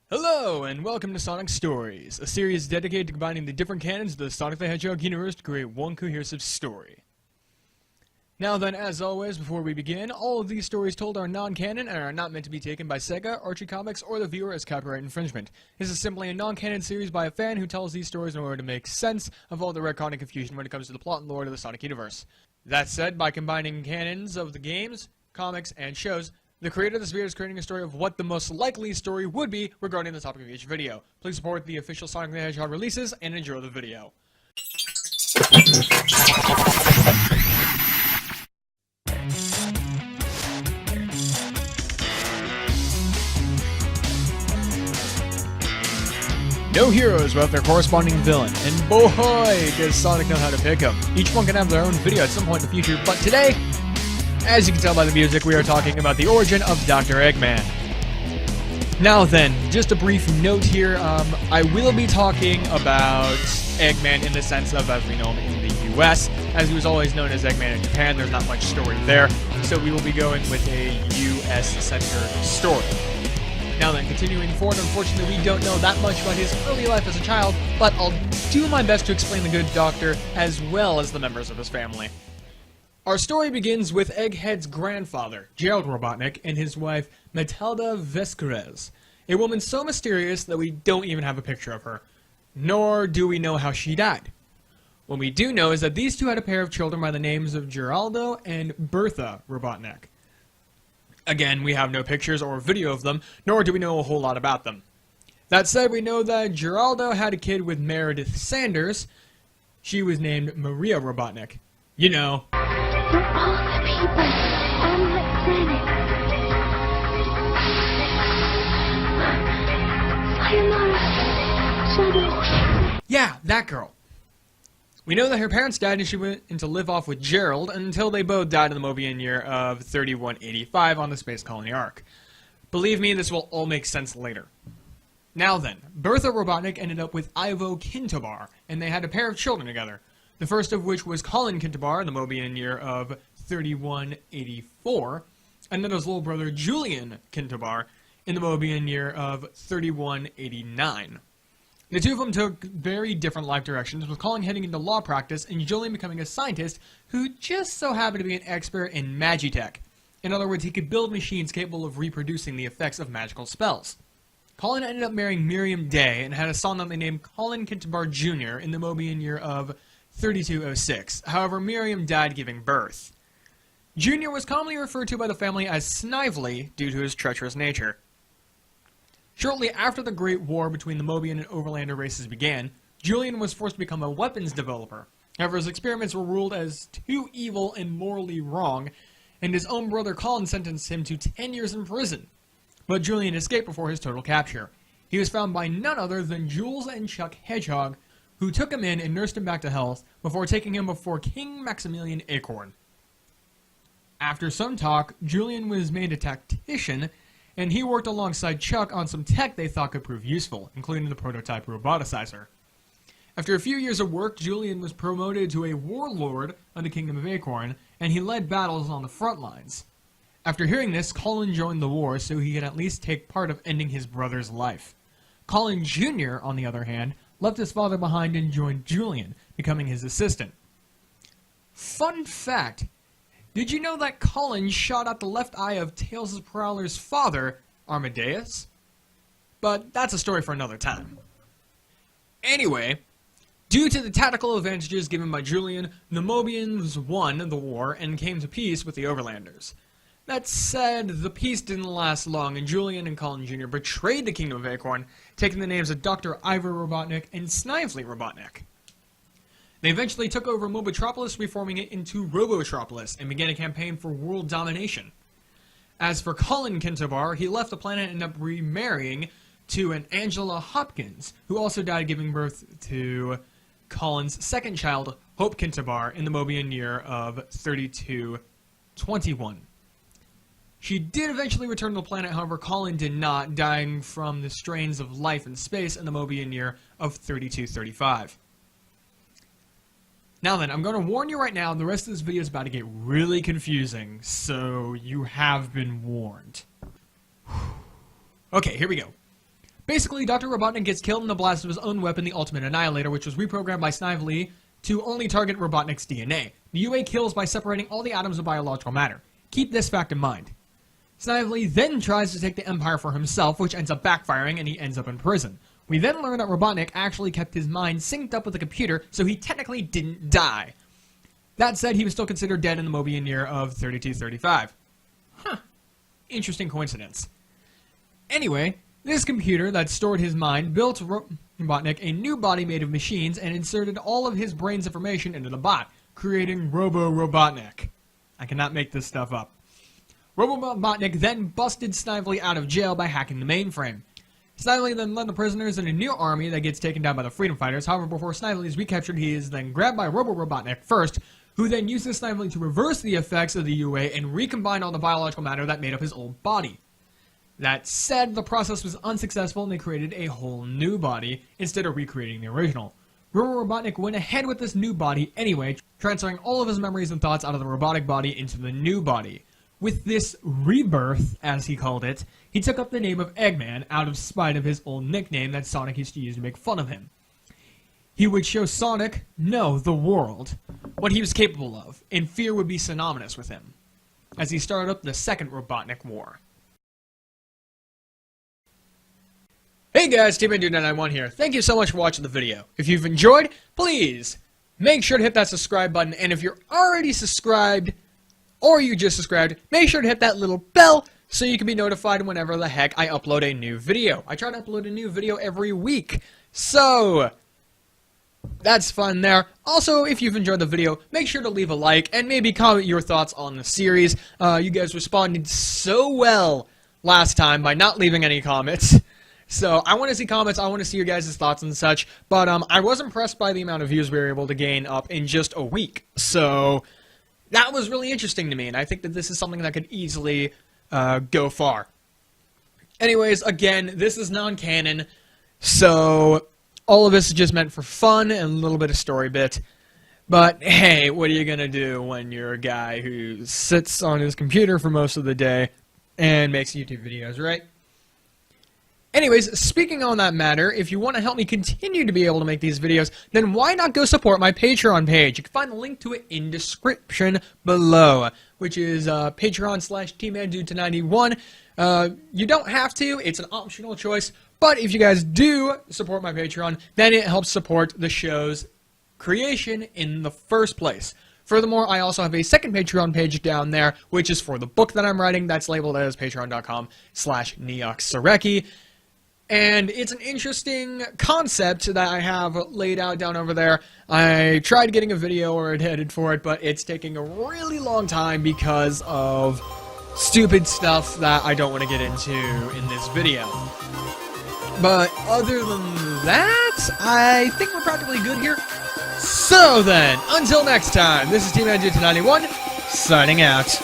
Hello, and welcome to Sonic Stories, a series dedicated to combining the different canons of the Sonic the Hedgehog universe to create one cohesive story. Now then, as always, before we begin, all of these stories told are non-canon and are not meant to be taken by Sega, Archie Comics, or the viewer as copyright infringement. This is simply a non-canon series by a fan who tells these stories in order to make sense of all the retcon and confusion when it comes to the plot and lore of the Sonic universe. That said, by combining canons of the games, comics, and shows, the creator of this video is creating a story of what the most likely story would be regarding the topic of each video. Please support the official Sonic the Hedgehog releases and enjoy the video. No heroes without their corresponding villain, and boy, does Sonic know how to pick them. Each one can have their own video at some point in the future, but today, as you can tell by the music, we are talking about the origin of Dr. Eggman. Now then, just a brief note here, I will be talking about Eggman in the sense of as we know him in the US, as he was always known as Eggman in Japan. There's not much story there, so we will be going with a US-centered story. Now then, continuing forward, unfortunately we don't know that much about his early life as a child, but I'll do my best to explain the good doctor as well as the members of his family. Our story begins with Egghead's grandfather, Gerald Robotnik, and his wife, Matilda Vesquerez, a woman so mysterious that we don't even have a picture of her, nor do we know how she died. What we do know is that these two had a pair of children by the names of Geraldo and Bertha Robotnik. Again, we have no pictures or video of them, nor do we know a whole lot about them. That said, we know that Geraldo had a kid with Meredith Sanders. She was named Maria Robotnik. You know. For all the people on the planet. Sayonara, Shadow. Yeah, that girl. We know that her parents died and she went in to live off with Gerald until they both died in the Mobian year of 3185 on the Space Colony Ark. Believe me, this will all make sense later. Now then, Bertha Robotnik ended up with Ivo Kintobar, and they had a pair of children together. The first of which was Colin Kintobar in the Mobian year of 3184, and then his little brother Julian Kintobar in the Mobian year of 3189. The two of them took very different life directions, with Colin heading into law practice and Julian becoming a scientist who just so happened to be an expert in magitech. In other words, he could build machines capable of reproducing the effects of magical spells. Colin ended up marrying Miriam Day and had a son that they named Colin Kintobar Jr. in the Mobian year of 3206. However, Miriam died giving birth. Jr. was commonly referred to by the family as Snively due to his treacherous nature. Shortly after the Great War between the Mobian and Overlander races began, Julian was forced to become a weapons developer. However, his experiments were ruled as too evil and morally wrong, and his own brother Colin sentenced him to 10 years in prison. But Julian escaped before his total capture. He was found by none other than Jules and Chuck Hedgehog, who took him in and nursed him back to health before taking him before King Maximilian Acorn. After some talk, Julian was made a tactician, and he worked alongside Chuck on some tech they thought could prove useful, including the prototype roboticizer. After a few years of work, Julian was promoted to a warlord of the Kingdom of Acorn, and he led battles on the front lines. After hearing this, Colin joined the war so he could at least take part of ending his brother's life. Colin Jr., on the other hand, left his father behind and joined Julian, becoming his assistant. Fun fact, did you know that Colin shot out the left eye of Tails' Prowler's father, Armadeus? But that's a story for another time. Anyway, due to the tactical advantages given by Julian, the Mobians won the war and came to peace with the Overlanders. That said, the peace didn't last long, and Julian and Colin Jr. betrayed the Kingdom of Acorn, taking the names of Dr. Ivor Robotnik and Snively Robotnik. They eventually took over Mobotropolis, reforming it into Robotropolis, and began a campaign for world domination. As for Colin Kintobar, he left the planet and ended up remarrying to an Angela Hopkins, who also died giving birth to Colin's second child, Hope Kintobar, in the Mobian year of 3221. She did eventually return to the planet, however Colin did not, dying from the strains of life in space in the Mobian year of 3235. Now then, I'm going to warn you right now, the rest of this video is about to get really confusing, so you have been warned. Okay, here we go. Basically, Dr. Robotnik gets killed in the blast of his own weapon, the Ultimate Annihilator, which was reprogrammed by Snively to only target Robotnik's DNA. The UA kills by separating all the atoms of biological matter. Keep this fact in mind. Snively then tries to take the Empire for himself, which ends up backfiring, and he ends up in prison. We then learn that Robotnik actually kept his mind synced up with the computer, so he technically didn't die. That said, he was still considered dead in the Mobian year of 3235. Huh. Interesting coincidence. Anyway, this computer that stored his mind built Robotnik a new body made of machines and inserted all of his brain's information into the bot, creating Robo-Robotnik. I cannot make this stuff up. Robo-Robotnik then busted Snively out of jail by hacking the mainframe. Snively then led the prisoners in a new army that gets taken down by the freedom fighters. However, before Snively is recaptured, he is then grabbed by Robo-Robotnik first, who then uses Snively to reverse the effects of the UA and recombine all the biological matter that made up his old body. That said, the process was unsuccessful and they created a whole new body instead of recreating the original. Robo-Robotnik went ahead with this new body anyway, transferring all of his memories and thoughts out of the robotic body into the new body. With this rebirth, as he called it, he took up the name of Eggman out of spite of his old nickname that Sonic used to use to make fun of him. He would show Sonic, no, the world, what he was capable of, and fear would be synonymous with him, as he started up the second Robotnik War. Hey guys, TeamManDude991 here. Thank you so much for watching the video. If you've enjoyed, please make sure to hit that subscribe button, and if you're already subscribed, or you just subscribed, make sure to hit that little bell so you can be notified whenever the heck I upload a new video. I try to upload a new video every week, so that's fun there. Also, if you've enjoyed the video, make sure to leave a like and maybe comment your thoughts on the series. You guys responded so well last time by not leaving any comments. So, I want to see comments, I want to see your guys' thoughts and such, but I was impressed by the amount of views we were able to gain up in just a week. So, that was really interesting to me, and I think that this is something that could easily go far. Anyways, again, this is non-canon, so all of this is just meant for fun and a little bit of story bit. But, hey, what are you going to do when you're a guy who sits on his computer for most of the day and makes YouTube videos, right? Anyways, speaking on that matter, if you want to help me continue to be able to make these videos, then why not go support my Patreon page? You can find the link to it in description below, which is Patreon/TeamManDude991. You don't have to, it's an optional choice, but if you guys do support my Patreon, then it helps support the show's creation in the first place. Furthermore, I also have a second Patreon page down there, which is for the book that I'm writing. That's labeled as patreon.com/neoxsarecki. And it's an interesting concept that I have laid out down over there. I tried getting a video or headed for it, but it's taking a really long time because of stupid stuff that I don't want to get into in this video. But other than that, I think we're practically good here. So then, until next time, this is TeamManDude991, signing out.